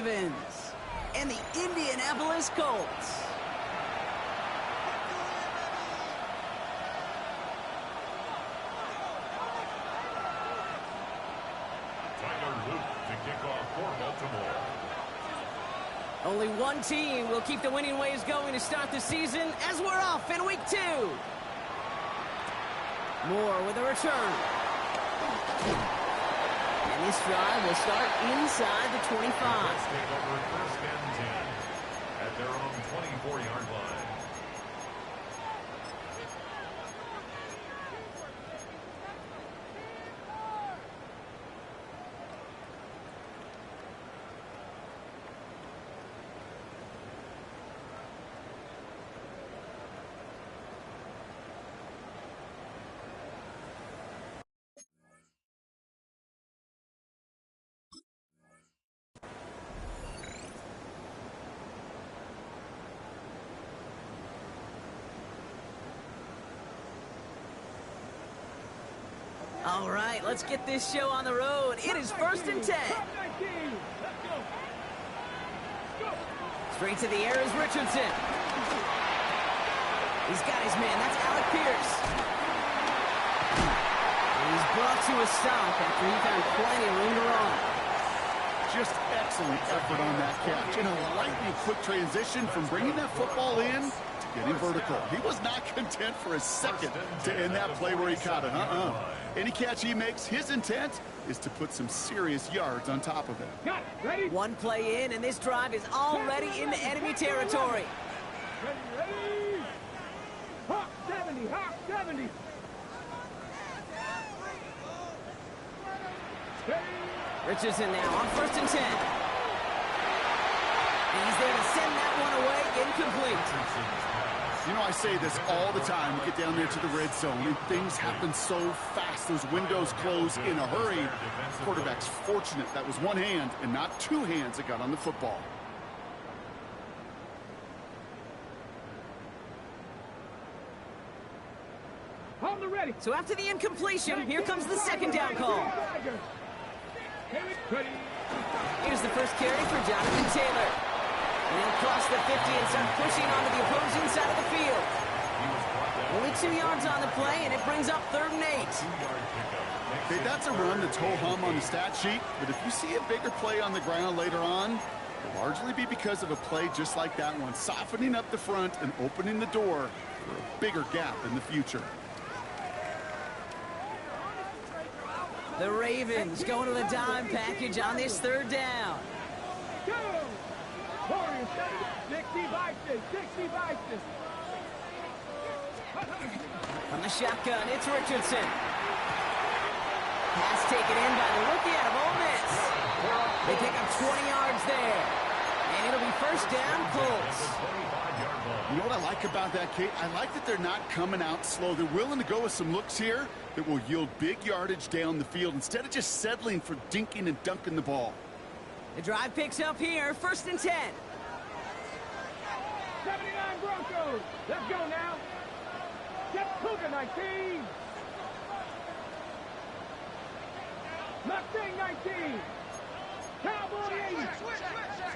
Ravens and the Indianapolis Colts. Only one team will keep the winning ways going to start the season as we're off in week 2. Moore with a return. And this drive will start inside the 25. Let's take over first and 10 at their own 24-yard line. All right, let's get this show on the road. It is first and 10. Straight to the air is Richardson. He's got his man. That's Alec Pierce. And he's brought to a stop after he found plenty of room to run. Just excellent effort on that catch. And a lightning quick transition from bringing that football in to getting vertical. He was not content for a second to end that play where he caught it. Any catch he makes, his intent is to put some serious yards on top of it. One play in, and this drive is already into enemy territory. Ready. Hawk 70, Hawk 70. Richardson now on first and 10. And he's there to send that one away, incomplete. You know, I say this all the time. You get down there to the red zone, and things happen so fast. Those windows close in a hurry. The quarterback's fortunate that was one hand and not two hands that got on the football. On the ready. So after the incompletion, here comes the second down call. Here's the first carry for Jonathan Taylor. And he'll cross the 50 and start pushing onto the opposing side of the field. Only 2 yards on the play, and it brings up 3rd and 8. Hey, that's a run that's ho-hum on the stat sheet, but if you see a bigger play on the ground later on, it'll largely be because of a play just like that one, softening up the front and opening the door for a bigger gap in the future. The Ravens going to the dime package on this 3rd down. From the shotgun, it's Richardson. Pass taken in by the rookie out of Ole Miss. They pick up 20 yards there. And it'll be first down, Colts. You know what I like about that, Kate? I like that they're not coming out slow. They're willing to go with some looks here that will yield big yardage down the field instead of just settling for dinking and dunking the ball. The drive picks up here, first and 10. 79 Broncos. Let's go now. Get Cougar 19. Mustang 19. Cowboy 80.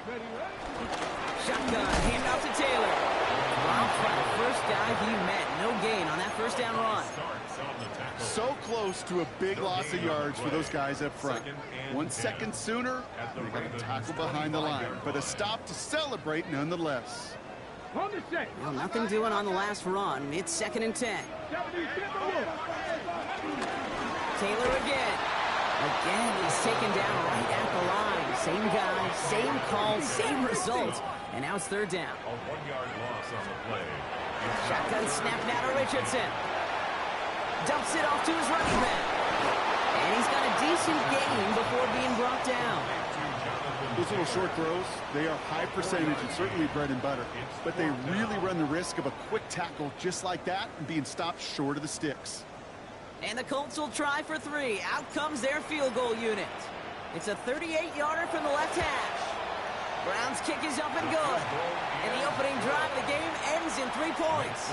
Ready. Shotgun, hand off to Taylor. Wow, for the first guy he met. No gain on that first down run. So close to a big loss of yards for those guys up front. 1 second sooner, they got a tackle behind the line, but a stop to celebrate nonetheless. Well, nothing doing on the last run. It's 2nd and 10. Taylor again. Again, he's taken down right at the line. Same guy, same call, same result. And now it's 3rd down. A 1-yard loss on the play. Shotgun snap now to Richardson. Dumps it off to his running back. And he's got a decent gain before being brought down. Those little short throws, they are high percentage and certainly bread and butter. But they really run the risk of a quick tackle just like that and being stopped short of the sticks. And the Colts will try for 3. Out comes their field goal unit. It's a 38-yarder from the left hash. Brown's kick is up and good. And the opening drive of the game ends in 3 points.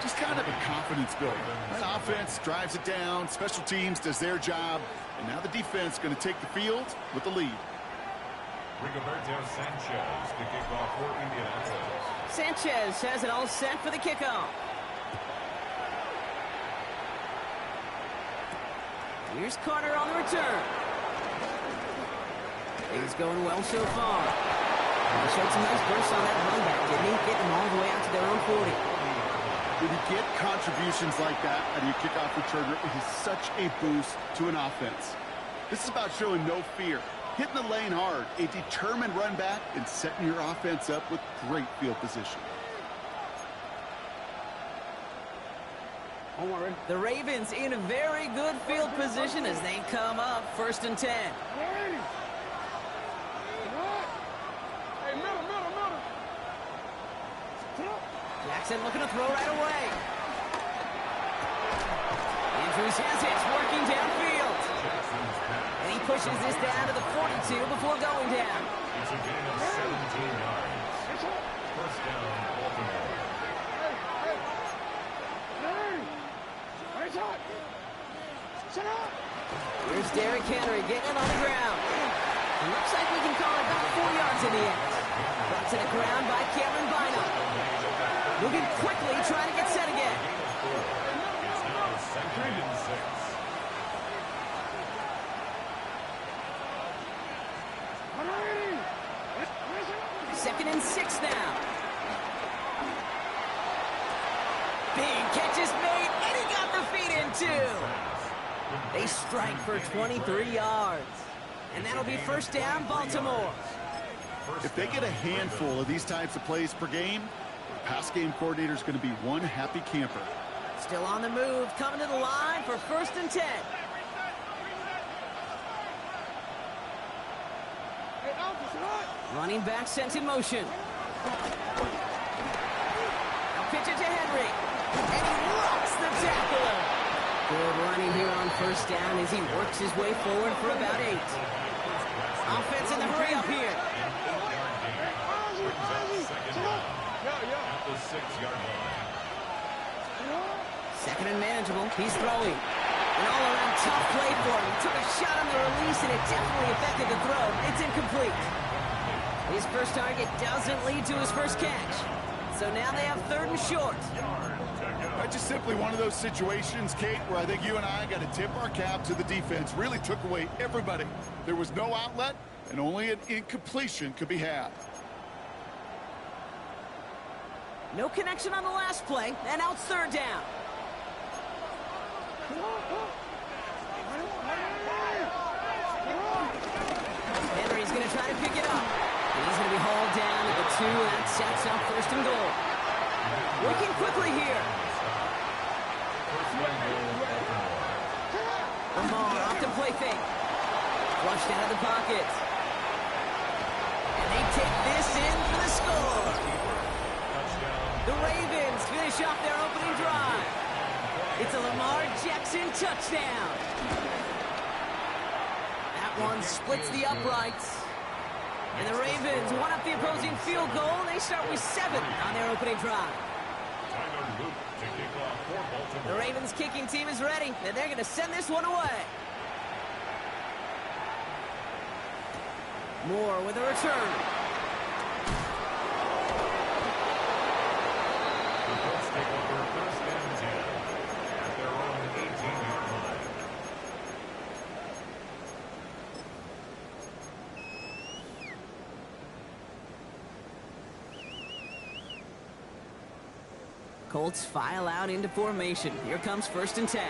Just kind of a confidence builder. That offense drives it down. Special teams does their job. And now the defense going to take the field with the lead. Rigoberto Sanchez to kick off for Indianapolis. Sanchez has it all set for the kickoff. Here's Carter on the return. Things going well so far. He showed some nice bursts on that run back, didn't he? Getting them all the way out to their own 40. When you get contributions like that out of your kickoff returner, it is such a boost to an offense. This is about showing no fear, hitting the lane hard, a determined run back, and setting your offense up with great field position. The Ravens in a very good field position as they come up 1st and 10. Jackson looking to throw right away. Andrews has hits working downfield. And he pushes this down to the 42 before going down. It's a gain of 17 yards. First down, Baltimore. Here's Derrick Henry getting it on the ground. It looks like we can call it about 4 yards in the end. Brought to the ground by Cameron Bynum. Moving quickly, trying to get set again. It's now 2nd and 6. 2nd and 6 now. Big catch is made, and he got the feet in too. They strike for 23 yards. And that'll be 1st down, Baltimore. If they get a handful of these types of plays per game, the pass game coordinator is going to be one happy camper. Still on the move, coming to the line for 1st and 10. Running back sent in motion. Now pitch it to Henry. And he rocks the tackler. Good running here on 1st down as he works his way forward for about 8. Offense in the hurry up here. At the 6-yard line. 2nd and manageable. He's throwing. An all-around tough play for him. He took a shot on the release, and it definitely affected the throw. It's incomplete. His first target doesn't lead to his first catch. So now they have 3rd and short. That's just simply one of those situations, Kate, where I think you and I got to tip our cap to the defense. Really took away everybody. There was no outlet, and only an incompletion could be had. No connection on the last play, and now it's 3rd down. Henry's going to try to pick it up. And he's going to be hauled down at the 2, and that sets up 1st and goal. Working quickly here. Lamar off the play fake. Flushed out of the pocket. And they take this in for the score. The Ravens finish off their opening drive. It's a Lamar Jackson touchdown. That one splits the uprights. And the Ravens one up the opposing field goal, and they start with 7 on their opening drive. The Ravens kicking team is ready, and they're going to send this one away. Moore with a return. The Colts take over 1st and 10 at their own 18-yard line. Colts file out into formation. Here comes 1st and 10.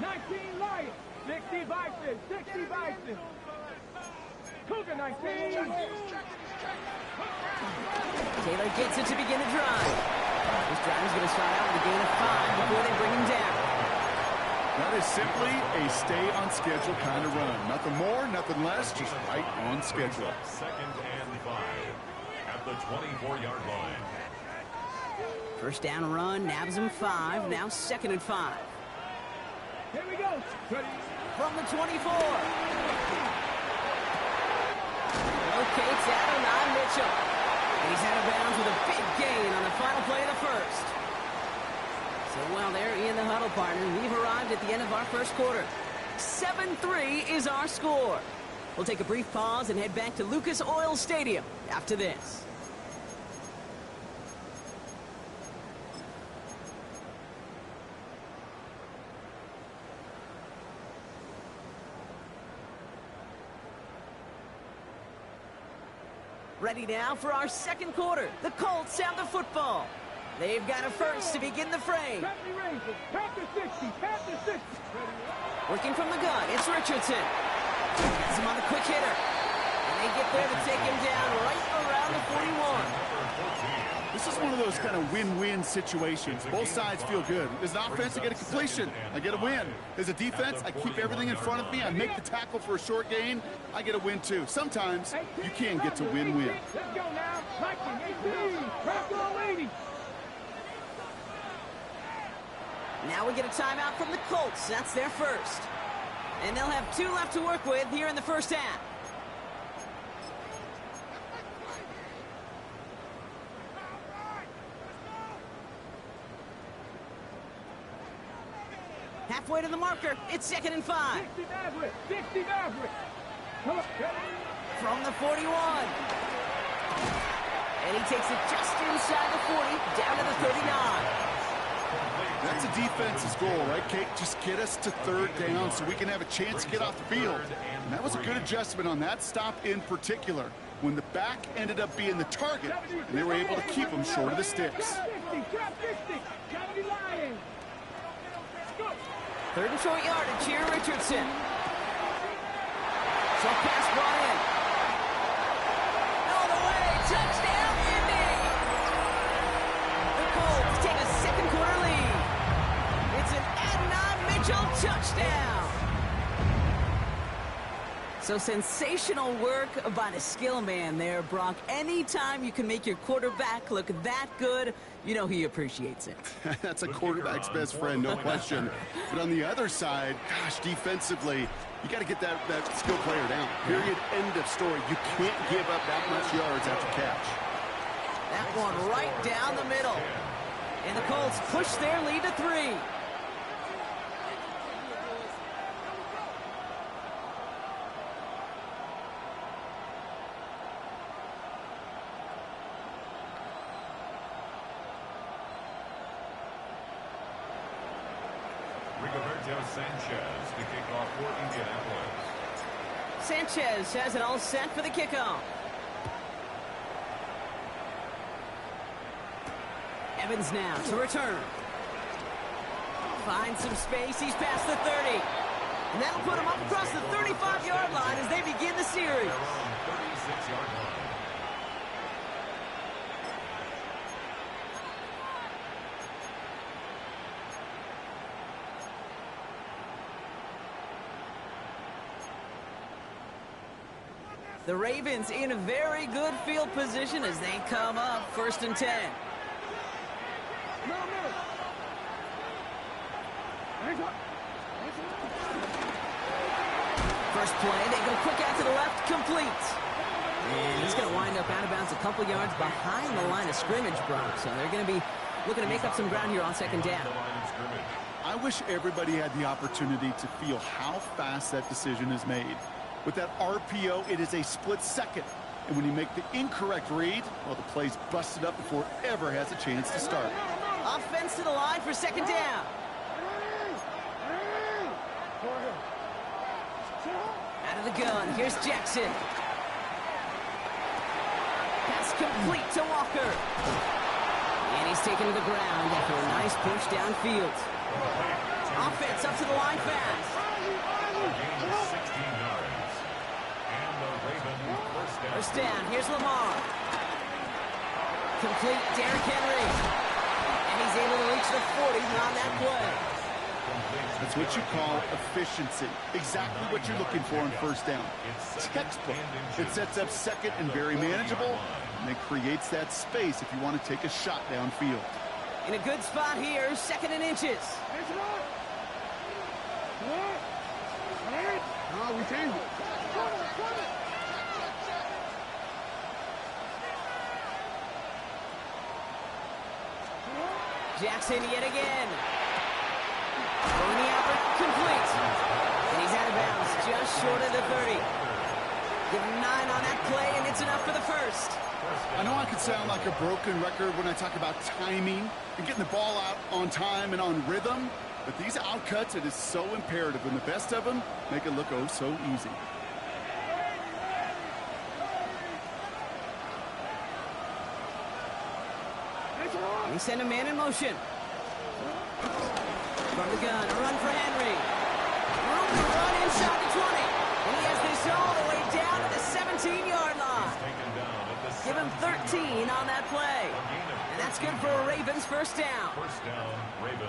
19 Lions, 60 Bison, 60 Bison. Cougar 19. Taylor gets it to begin the drive. This drive is going to start out with a gain of 5 before they bring him down. That is simply a stay-on-schedule kind of run. Nothing more, nothing less, just right on schedule. 2nd and 5 at the 24-yard line. 1st down run, nabs him 5, now 2nd and 5. Here we go. From the 24. Locates Adonai Mitchell. And he's out of bounds with a big gain on the final play of the 1st. So while they're in the huddle, partner, we've arrived at the end of our 1st quarter. 7-3 is our score. We'll take a brief pause and head back to Lucas Oil Stadium after this. Ready now for our second quarter. The Colts have the football. They've got a first to begin the fray. Working from the gun, it's Richardson. Has him on the quick hitter. And they get there to take him down right around the 41. This is one of those kind of win-win situations. Both sides feel good. As an offense, I get a completion. I get a win. As a defense, I keep everything in front of me. I make the tackle for a short gain. I get a win, too. Sometimes, you can get to win-win. Let's go now. 18, Bronco 80. Now we get a timeout from the Colts. That's their first. And they'll have 2 left to work with here in the first half. Halfway to the marker. It's 2nd and 5. 60 Maverick. 60 Maverick. From the 41. And he takes it just inside the 40, down to the 39. That's a defense's goal, right, Kate? Just get us to 3rd down so we can have a chance to get off the field. And that was a good adjustment on that stop in particular, when the back ended up being the target, and they were able to keep him short of the sticks. 3rd and short yardage here, Richardson. Short pass brought in. All the way, touchdown, Indy! The Colts take a second quarter lead. It's an Adonai Mitchell touchdown. So sensational work by the skill man there, Brock. Anytime you can make your quarterback look that good, you know he appreciates it. That's a quarterback's best friend, no question. But on the other side, gosh, defensively, you got to get that skill player down. Period, end of story. You can't give up that much yards after catch. That one right down the middle. And the Colts push their lead to 3. Sanchez to kick off for Indianapolis. Sanchez has it all set for the kickoff. Evans now to return. Finds some space. He's past the 30. And that'll put him up across the 35-yard line as they begin the series. They're on 36-yard line. The Ravens in a very good field position as they come up 1st and 10. First play, they go quick out to the left, complete. And he's going to wind up out of bounds a couple yards behind the line of scrimmage, Brock. So they're going to be looking to make up some ground here on 2nd down. I wish everybody had the opportunity to feel how fast that decision is made. With that RPO, it is a split second. And when you make the incorrect read, well, the play's busted up before it ever has a chance to start. Offense to the line for 2nd down. Out of the gun, here's Jackson. Pass complete to Walker. And he's taken to the ground after a nice push downfield. Offense up to the line fast. First down, here's Lamar. Complete, Derrick Henry. And he's able to reach the 40 on that play. That's what you call efficiency. Exactly what you're looking for on 1st down. Textbook. It sets up 2nd and very manageable, and it creates that space if you want to take a shot downfield. In a good spot here, 2nd and inches. Oh, we changed it. Jackson yet again. Throwing the out, complete. And he's out of bounds just short of the 30. Give him 9 on that play, and it's enough for the first. I know I could sound like a broken record when I talk about timing and getting the ball out on time and on rhythm, but these outcuts, it is so imperative, and the best of them make it look oh so easy. They send a man in motion. From the gun, a run for Henry. Room to run inside the 20. And he has this all the way down to the 17-yard line. Give him 13 on that play. And that's good for a Ravens first down.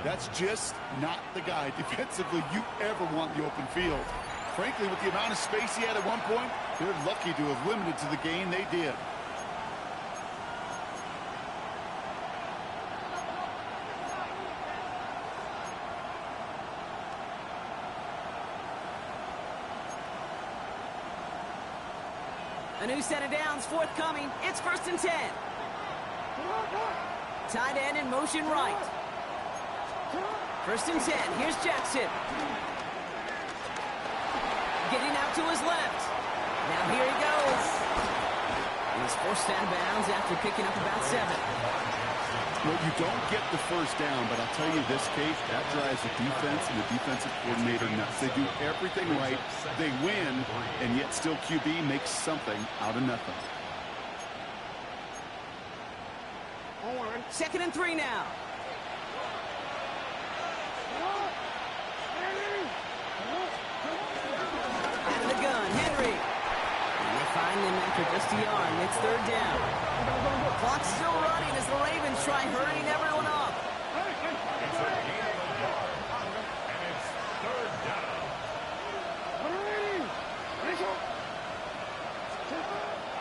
That's just not the guy defensively you ever want in the open field. Frankly, with the amount of space he had at one point, they're lucky to have limited to the gain they did. A new set of downs forthcoming. It's 1st and 10. Tight end in motion right. 1st and 10. Here's Jackson. Getting out to his left. Now here he goes. He's forced out of bounds after picking up about 7. Well, you don't get the first down, but I'll tell you this, Kate, that drives the defense and the defensive coordinator nuts. They do everything right. They win, and yet still QB makes something out of nothing. 2nd and 3 now. Out of the gun, Henry. And they find him after just a yard, and it's 3rd down. Clock's still running as the Ravens try hurrying everyone up. It's a gain of a yard, and it's 3rd down.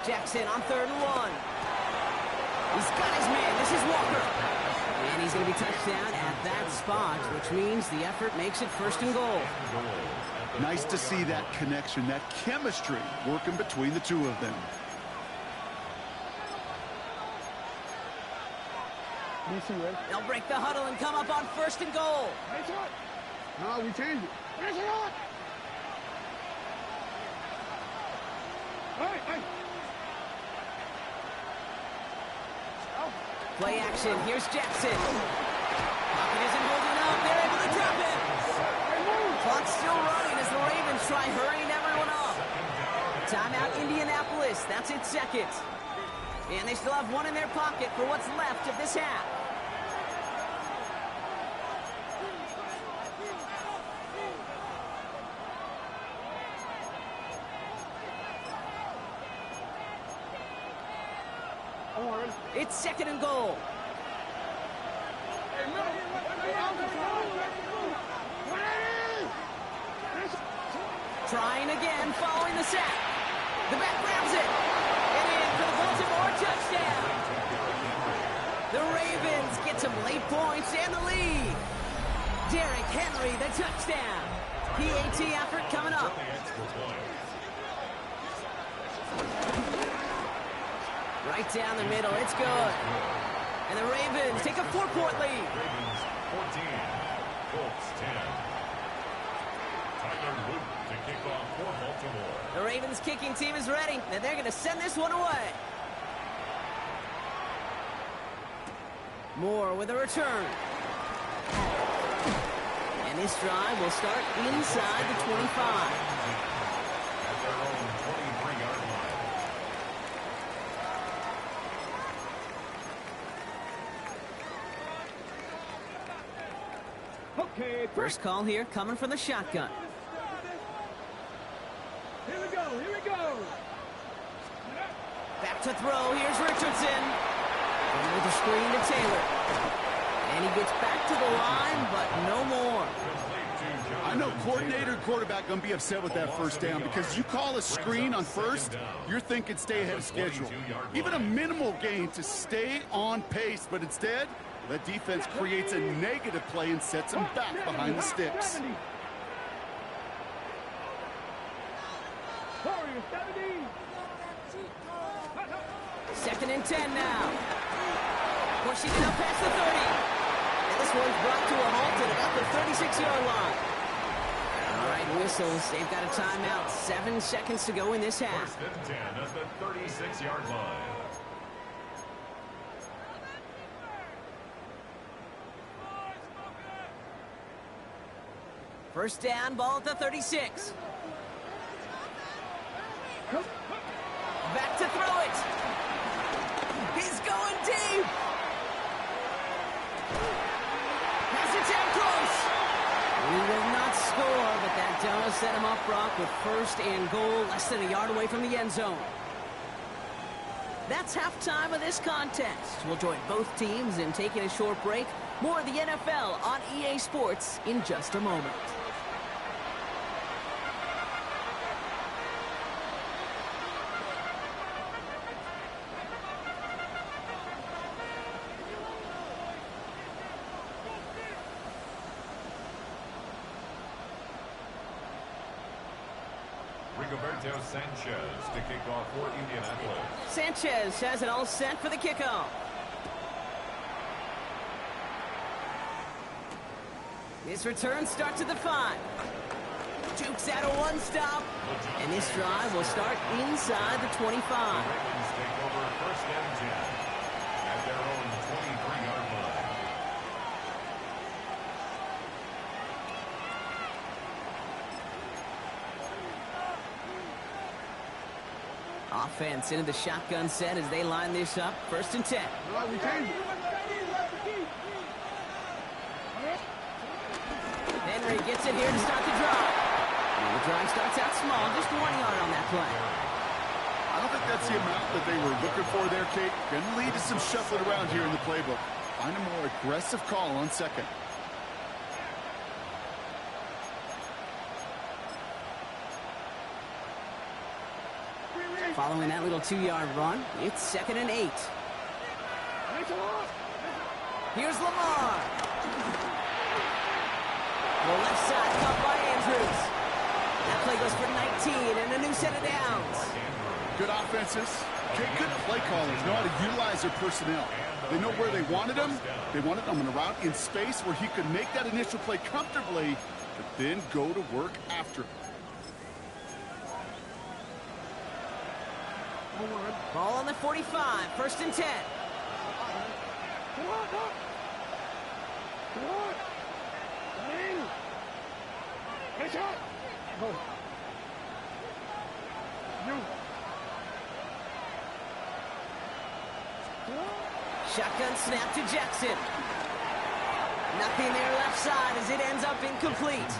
Jackson on 3rd and 1. He's got his man. This is Walker. And he's going to be touchdown at that spot, which means the effort makes it 1st and goal. Nice to see that connection, that chemistry working between the two of them. They'll break the huddle and come up on 1st and goal. No, we change it. Play action. Here's Jackson. Pocket isn't holding up. They're able to drop it. Clock's still running as the Ravens try hurrying everyone up. Timeout Indianapolis. That's its 2nd. And they still have 1 in their pocket for what's left of this half. It's 2nd and goal. Trying again, following the sack. The back grabs it. And in for the Baltimore touchdown. The Ravens get some late points and the lead. Derrick Henry, the touchdown. PAT effort coming up. Right down the middle, it's good. And the Ravens take a 4-point lead. Ravens 14, Colts 10. Tyler Luke to kick off for Baltimore. The Ravens kicking team is ready, and they're going to send this one away. Moore with a return. And this drive will start inside the 25. At their own 23-yard line. Okay, First call here coming from the shotgun. here we go, here we go. Back to throw, here's Richardson. And with the screen to Taylor. And he gets back to the line, but no more. I know coordinator and quarterback going to be upset with that first down because you call a screen on first, you're thinking stay ahead of schedule. Even a minimal gain to stay on pace, but instead, the defense creates a negative play and sets them back behind the sticks. 2nd and 10 now. Pushing it up past the 30. And this one's brought to a halt at about the 36-yard line. All right, Flag whistles. They've got a timeout. 7 seconds to go in this half. First and 10 at the 36-yard line. First down, ball at the 36. Back to throw it. He's going deep. Pass it down close. We will not score, but that does set him up, Brock, with first and goal, less than a yard away from the end zone. That's halftime of this contest. We'll join both teams in taking a short break. More of the NFL on EA Sports in just a moment. Rigoberto Sanchez to kick off for Indianapolis. Sanchez has it all set for the kickoff. This return starts at the 5. Jukes out a one-stop. And this drive will start inside the 25. The Ravens take over first and 10 at their own 23-yard line. Offense into the shotgun set as they line this up. First and 10. Henry gets it here to start the drive. And the drive starts out small, just 1 yard on that play. I don't think that's the amount that they were looking for there, Kate. Going to lead to some shuffling around here in the playbook. Find a more aggressive call on second. Following that little 2-yard run, it's 2nd and 8. Here's Lamar. The left side caught by Andrews. That play goes for 19 and a new set of downs. Good offenses. Kate, good play callers know how to utilize their personnel. They know where they wanted him. They wanted him in a route in space where he could make that initial play comfortably, but then go to work after. Ball on the 45, first and 10. Shotgun snap to Jackson. Nothing there left side as it ends up incomplete.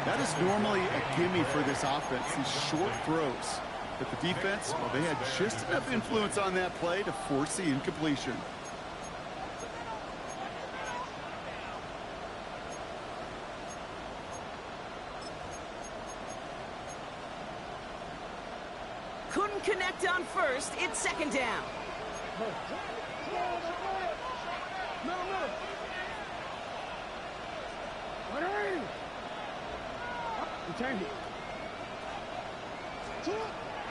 That is normally a gimme for this offense, these short throws. But the defense, well, they had just enough influence on that play to force the incompletion. Couldn't connect on first. It's 2nd down.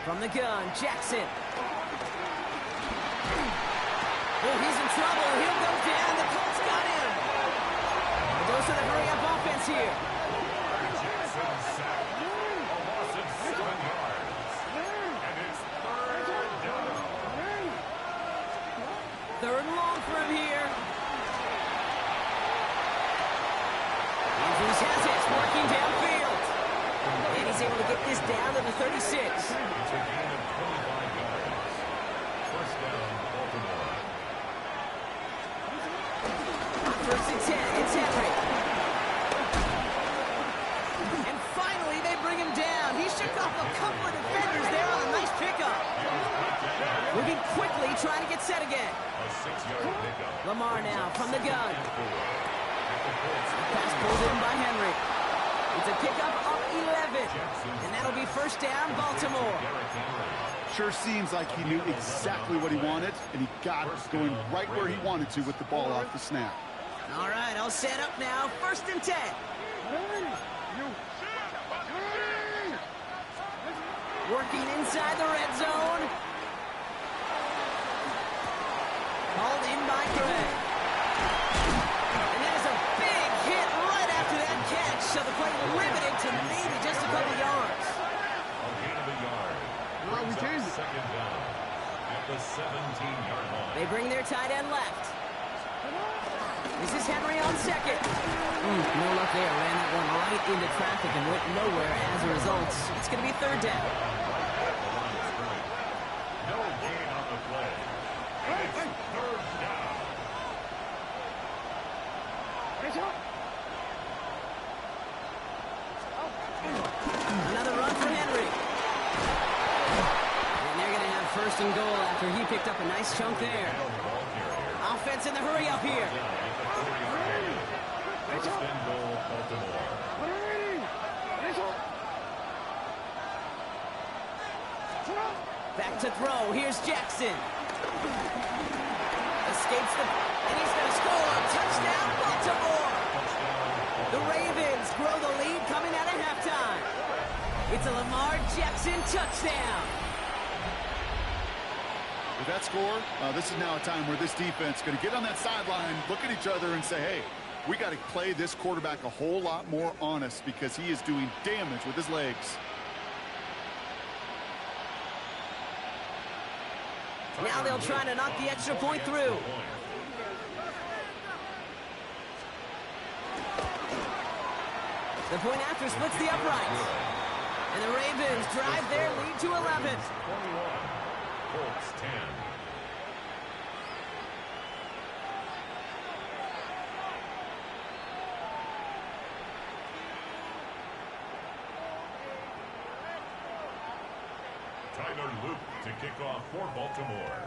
From the gun, Jackson. Oh, he's in trouble. He'll go down. The Colts got him. Those are the hurry-up offense here. Jackson sacked. A loss of 7 yards. And it's 3rd down. 3rd and long for him here. Andrews has it, working downfield. And he's able to get this down to the 36. It's a gain of 25 yards. First down, Baltimore. First and 10, it's Henry. And finally, they bring him down. He shook off a couple of defenders there on a nice pickup. Moving quickly, trying to get set again. A 6-yard pickup. Lamar now from the gun. Pass pulled in by Henry. It's a pickup of 11. And that'll be first down, Baltimore. Sure seems like he knew exactly what he wanted, and he got it going right where he wanted to with the ball off the snap. All right, all set up now. First and 10. Working inside the red zone. Called in by Gray. And that is a big hit right after that catch. So the play limited to up second down at the 17-yard line. They bring their tight end left. This is Henry on second. No luck there. Ran that one right into traffic and went nowhere as a result. It's going to be third down. No gain on the play. And it's third down. Another run for Henry. And they're going to have first and goal after he picked up a nice chunk there. Offense in the hurry up here. First and goal, Baltimore. Back to throw. Here's Jackson. Escapes the... And he's going to score. Touchdown, Baltimore. The Ravens grow the lead coming out of halftime. It's a Lamar Jackson touchdown. With that score, this is now a time where this defense is going to get on that sideline, look at each other, and say, hey, we got to play this quarterback a whole lot more honest because he is doing damage with his legs. Now they'll try to knock the extra point through. The point after splits the uprights. And the Ravens drive their lead to 11. 21. Colts 10. Tyler Luke to kick off for Baltimore.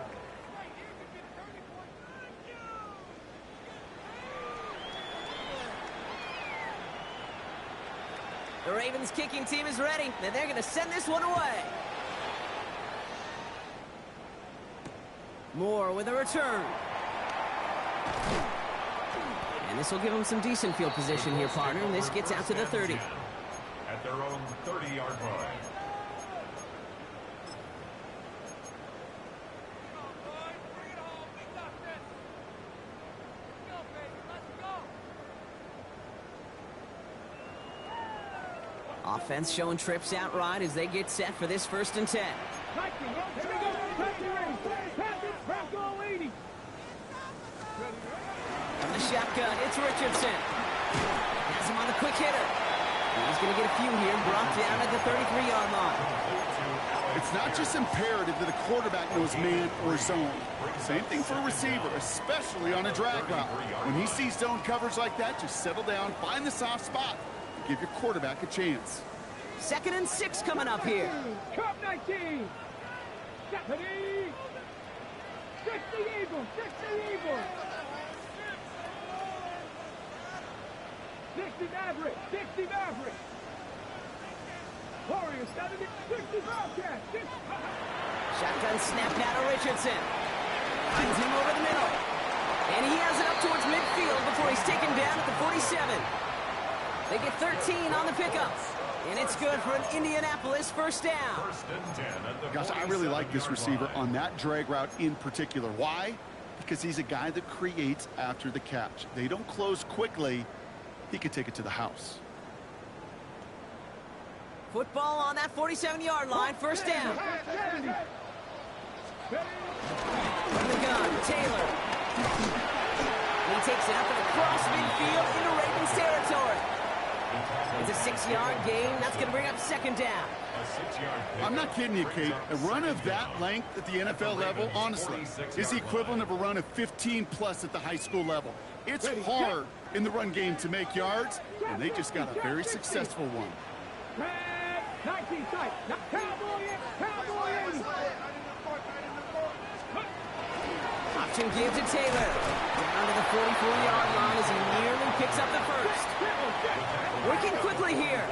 The Ravens kicking team is ready, and they're going to send this one away. Moore with a return. And this will give them some decent field position here, partner. And this gets out to the 30. At their own 30-yard line. Offense showing trips out right as they get set for this 1st and 10. From the shotgun, it's Richardson. Has him on the quick hitter. He's going to get a few here, brought down at the 33-yard line. It's not just imperative that a quarterback knows man or zone. Same thing for a receiver, especially on a drag route. When he sees zone coverage like that, just settle down, find the soft spot, and give your quarterback a chance. 2nd and 6 coming up here. Cup 19. Deputy. 60 Eagles. 60 Eagles. 60 Maverick. 60 Maverick. Warriors 70. 60 Bobcats. Shotgun snap out of Richardson. Finds him over the middle. And he has it up towards midfield before he's taken down at the 47. They get 13 on the pickup. And it's good for an Indianapolis 1st down. 1st and 10 at the Gosh, I really like this receiver on that drag route in particular. Why? Because he's a guy that creates after the catch. They don't close quickly. He could take it to the house. Football on that 47-yard line, 1st down. From the gun, Taylor. He takes it up and across midfield into Ravens territory. It's a 6-yard gain. That's going to bring up 2nd down. I'm not kidding you, Kate. A run of that length at the NFL level, honestly, is the equivalent of a run of 15-plus at the high school level. It's hard in the run game to make yards, and they just got a very successful one. 19 tight. Cowboy 80. Option give to Taylor. Down to the 44-yard line as he nearly picks up the 1st. Working quickly here.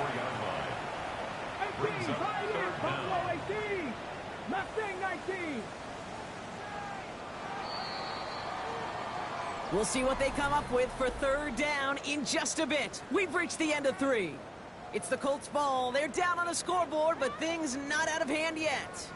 18, Buffalo 18. Mustang 19. We'll see what they come up with for 3rd down in just a bit. We've reached the end of 3. It's the Colts ball. They're down on a scoreboard, but things not out of hand yet.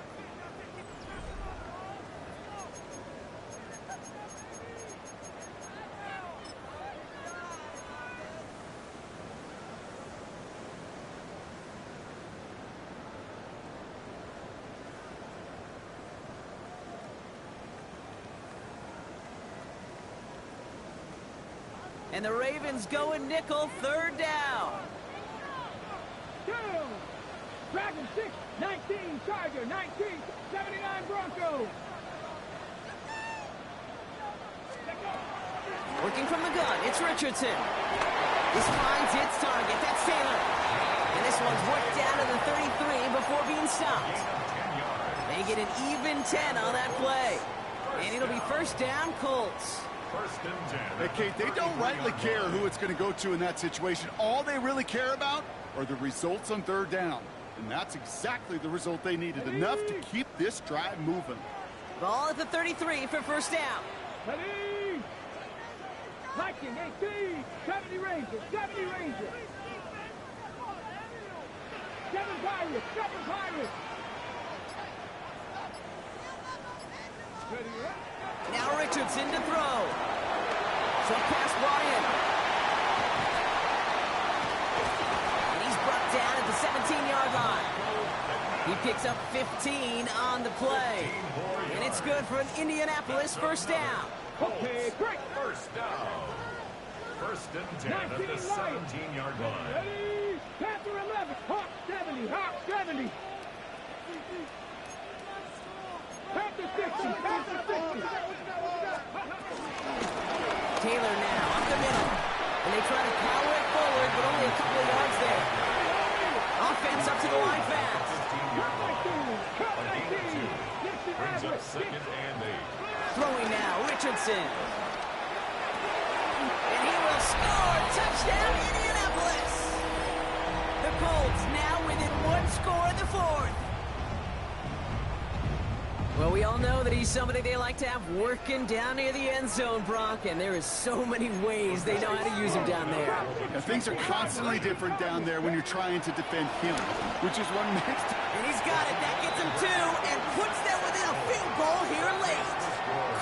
And the Ravens go in nickel, third down. Dragon 6, 19, Charger 19, 79 Broncos. Working from the gun, it's Richardson. This finds its target, that's Taylor. And this one's worked down to the 33 before being stopped. They get an even 10 on that play. And it'll be first down, Colts. First and 10. Hey, Kate, they don't rightly care who it's going to go to in that situation. All they really care about are the results on third down. And that's exactly the result they needed. Enough to keep this drive moving. Ball at the 33 for first down. Ready! Viking 18, 70 Rangers, 70 Rangers. 7 Pirates, 7 Pirates. Ready, right? Now Richardson to throw. Short pass brought in. And he's brought down at the 17-yard line. He picks up 15 on the play. And it's good for an Indianapolis first down. Okay, great. First down. First and 10 at the 17-yard line. Ready? Panther 11, Hawk 70, Hawk 70. Panther 60, Panther 60. Taylor now up the middle. And they try to power it forward, but only a couple of yards there. Offense up to the line fast. Brings up second and 8. Throwing now, Richardson. And he will score. Touchdown, Indianapolis. The Colts now within one score in the fourth. Well, we all know that he's somebody they like to have working down near the end zone, Brock, and there is so many ways they know how to use him down there. Now, things are constantly different down there when you're trying to defend him, which is what makes... And he's got it. That gets him 2 and puts them within a field goal here late.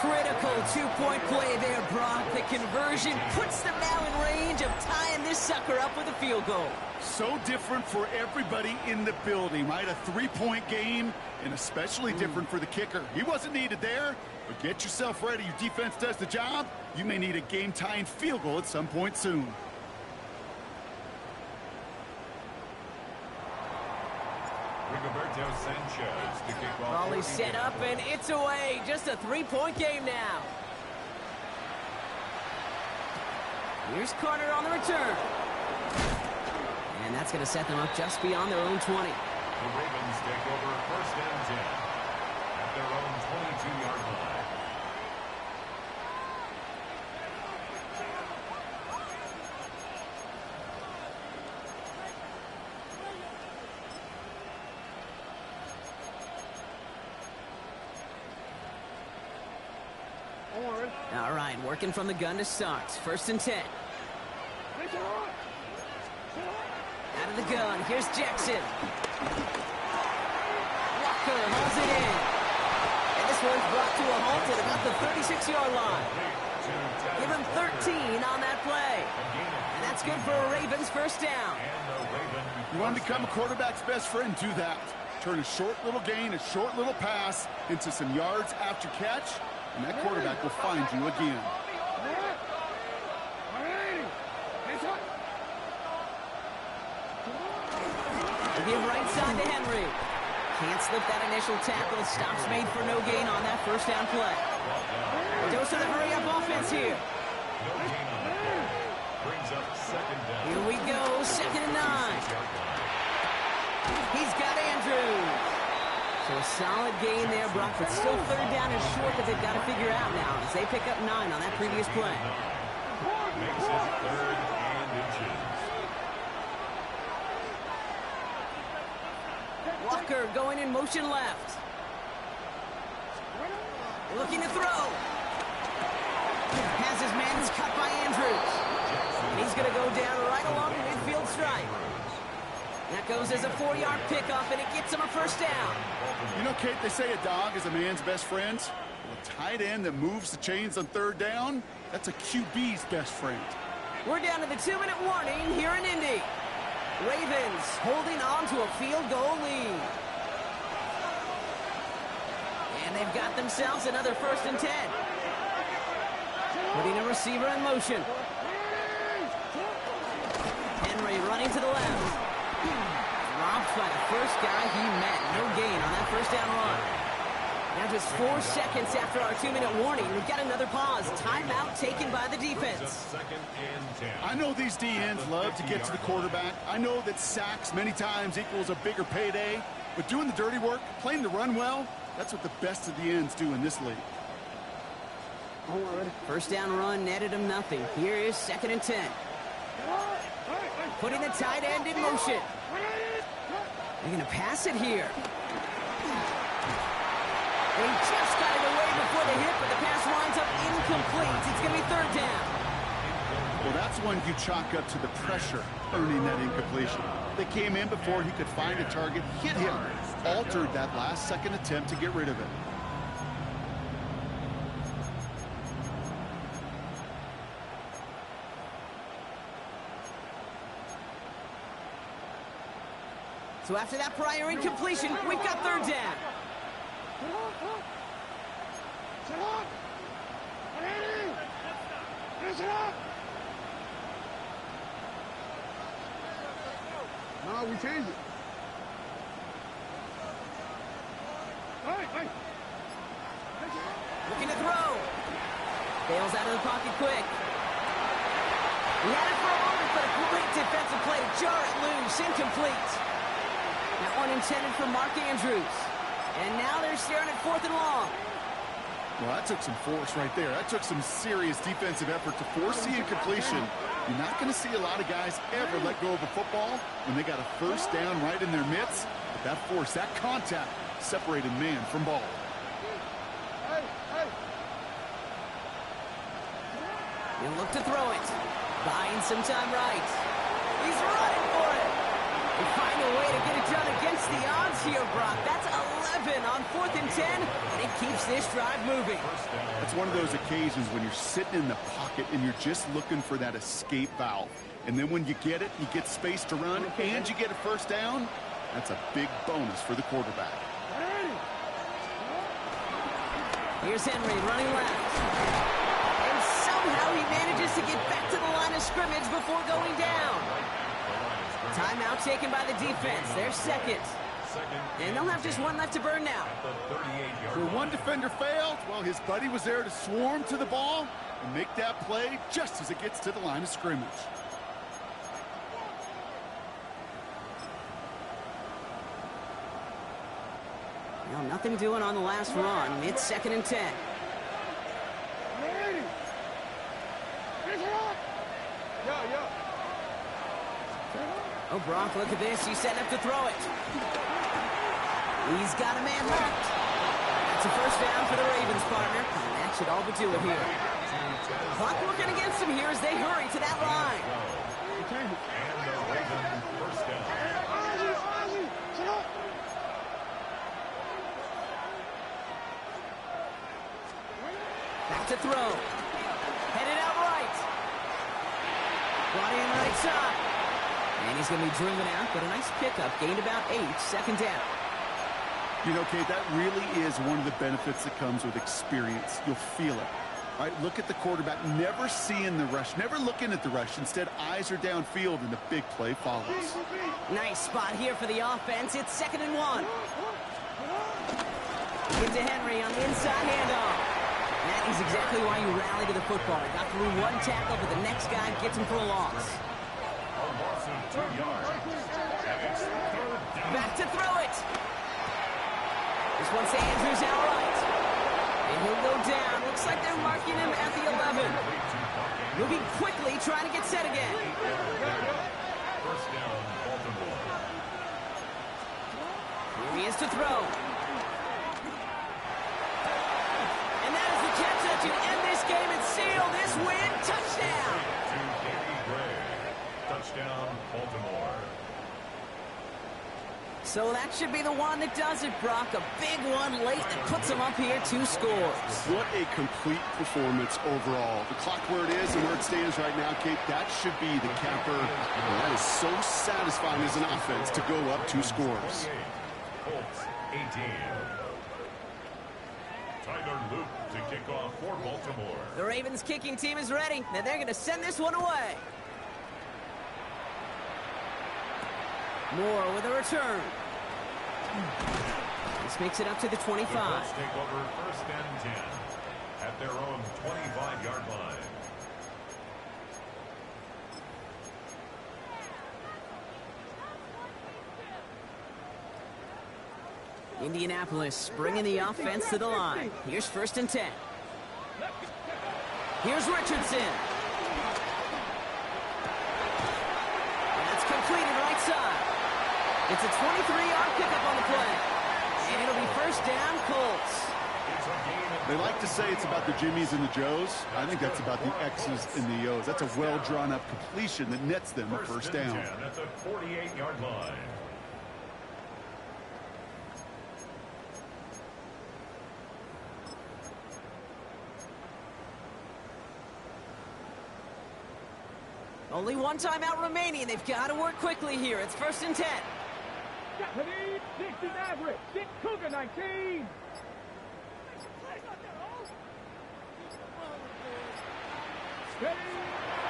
Critical two-point play there, Brock. The conversion puts them now in range of tying this sucker up with a field goal. So different for everybody in the building, right? A three-point game, and especially different for the kicker. He wasn't needed there, but get yourself ready. Your defense does the job. You may need a game-tying field goal at some point soon. Rigoberto Sanchez to kick off. Ball is set up, and it's away. Just a three-point game now. Here's Carter on the return. And that's going to set them up just beyond their own 20. The Ravens take over first and 10 at their own 22-yard line. All right, working from the gun to start. First and 10. Out of the gun, here's Jackson. Walker holds it in. And this one's brought to a halt at about the 36-yard line. Give him 13 on that play. And that's good for a Ravens first down. You want to become a quarterback's best friend, do that. Turn a short little gain, a short little pass into some yards after catch, and that quarterback will find you again. Give right side to Henry. Can't slip that initial tackle. Stops made for no gain on that first down play. Dose of the hurry-up offense here. Here we go, second and 9. He's got Andrews. So a solid gain there, Brock, but still third down is short that they've got to figure out now as they pick up 9 on that previous play. Makes it third and inches. Walker going in motion left. Looking to throw. Has his man, it's cut by Andrews. And he's going to go down right along the midfield stripe. That goes as a 4-yard pickup, and it gets him a first down. You know, Kate, they say a dog is a man's best friend. Well, a tight end that moves the chains on third down, that's a QB's best friend. We're down to the 2-minute warning here in Indy. Ravens holding on to a field goal lead. And they've got themselves another first and 10. Putting a receiver in motion. Henry running to the left. Dropped by the first guy he met. No gain on that first down run. Now just 4 seconds after our 2-minute warning, we've got another pause. Timeout taken by the defense. I know these DNs love to get to the quarterback. I know that sacks many times equals a bigger payday. But doing the dirty work, playing the run well, that's what the best of the ends do in this league. First down run netted him nothing. Here is 2nd and 10. Putting the tight end in motion. They're going to pass it here. They just got it away before the hit, but the pass winds up incomplete. It's going to be 3rd down. Well, that's one you chalk up to the pressure earning that incompletion. They came in before he could find a target, hit him, altered that last-second attempt to get rid of it. So after that prior incompletion, we've got 3rd down. No, we change it. Looking to throw. Bails out of the pocket quick. He had it for a moment, but a great defensive play to jar it loose. Incomplete. That one intended for Mark Andrews. And now they're staring at 4th and long. Well, that took some force right there. That took some serious defensive effort to force the incompletion. You're not going to see a lot of guys ever let go of a football when they got a first down right in their midst. But that force, that contact, separated man from ball. He'll look to throw it. Buying some time right. He's running for it. They find a way to get it done against the odds here, Brock. That's 11 on 4th and 10, and it keeps this drive moving. That's one of those occasions when you're sitting in the pocket and you're just looking for that escape valve. And then when you get it, you get space to run, and you get a first down. That's a big bonus for the quarterback. Here's Henry running left. And somehow he manages to get back to the line of scrimmage before going down. Timeout taken by the defense. They're 2nd. And they'll have just one left to burn now. Where one defender failed, well, his buddy was there to swarm to the ball and make that play just as it gets to the line of scrimmage. Well, nothing doing on the last run. It's 2nd and 10. Oh, Brock, look at this. He's setting up to throw it. He's got a man left. That's a first down for the Ravens, partner. And that should all but do it here. Clock working against him here as they hurry to that line. Back to throw. Headed out right. Brought in right side. And he's going to be driven out, but a nice pickup. Gained about 8, 2nd down. You know, Kate, that really is one of the benefits that comes with experience. You'll feel it. All right, look at the quarterback. Never seeing the rush. Never looking at the rush. Instead, eyes are downfield, and the big play follows. Nice spot here for the offense. It's 2nd and 1. Get to Henry on the inside handoff. That is exactly why you rally to the football. Got through one tackle, but the next guy gets him for a loss. Back to throw it. This one's to Andrews out right. And he'll go down. Looks like they're marking him at the 11. Moving quickly, trying to get set again. First down, Baltimore. Here he is to throw. And that is the catch that should end this game and seal this win. Touchdown. Touchdown, Baltimore. So that should be the one that does it, Brock. A big one late that puts them up here 2 scores. What a complete performance overall. The clock where it is and where it stands right now, Kate, that should be the capper. And that is so satisfying as an offense to go up 2 scores. Colts, 18. Tyler Luke to kick off for Baltimore. The Ravens kicking team is ready. Now they're going to send this one away. Moore with a return. This makes it up to the 25. The Colts take over 1st and 10 at their own 25-yard line. Indianapolis bringing the offense to the line. Here's 1st and 10. Here's Richardson. That's completed right side. It's a 23-yard pickup on the play. And it'll be 1st down, Colts. They like to say it's about the Jimmies and the Joes. I think that's about the X's and the O's. That's a well-drawn-up completion that nets them a 1st down. At the 48-yard line. Only one timeout remaining. They've got to work quickly here. It's 1st and 10. Japanese, 6 is average. 6 Cougar 19.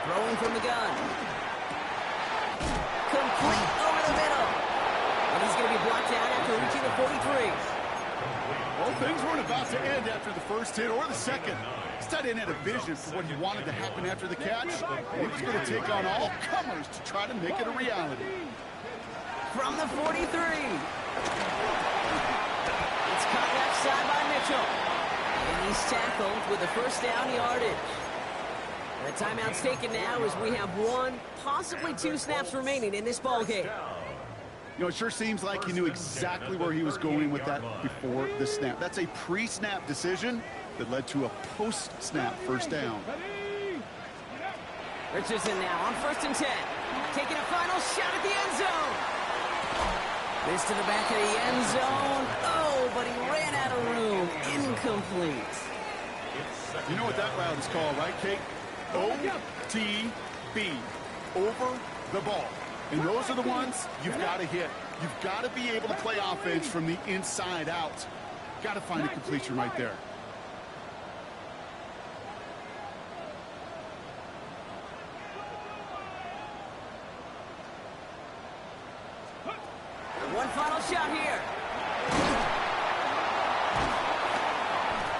Throwing from the gun. Complete over the middle. And he's going to be blocked out after reaching the 43. Well, things weren't about to end after the first hit or the second. This tight end had a vision for what he wanted to happen after the catch. And he was going to take on all comers to try to make it a reality. From the 43. It's caught left side by Mitchell. And he's tackled with the 1st down yardage. The timeout's taken now as we have 1, possibly 2 snaps remaining in this ball game. You know, it sure seems like he knew exactly where he was going with that before the snap. That's a pre-snap decision that led to a post-snap 1st down. Richardson now on 1st and 10. Taking a final shot at the end zone. This to the back of the end zone. Oh, but he ran out of room. Incomplete. You know what that route is called, right, Kate? OTB. Over the ball. And those are the ones you've got to hit. You've got to be able to play offense from the inside out. Got to find a completion right there. One final shot here.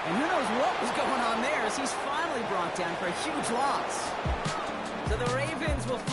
And who knows what was going on there as he's finally brought down for a huge loss. So the Ravens will fly.